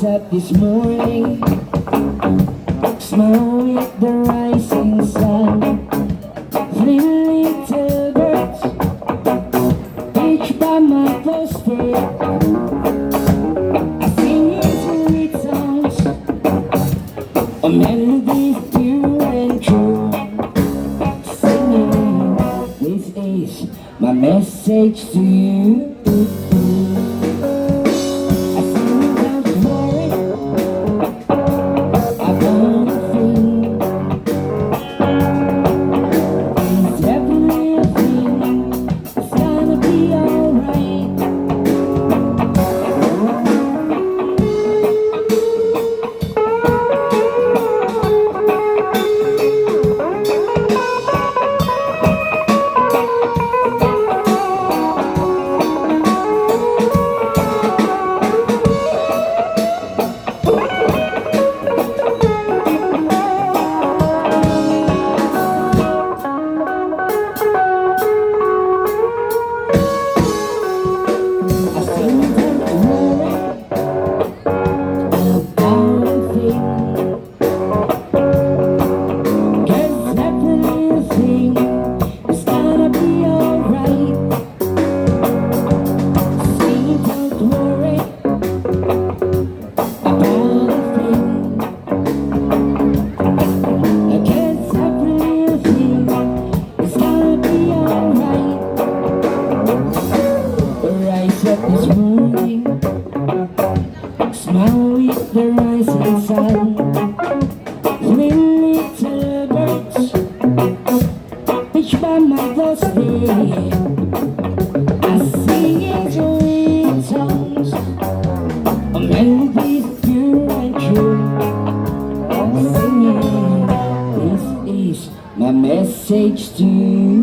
Up this morning, smile with the rising sun, three little birds perched by my doorstep. I sing sweet songs, a melody pure and true. Singing, this is my message to you. This morning, smile with the rising sun, three little birds perched by my doorstep. I sing sweet songs, a melody pure and true. Singing, this is my message to you.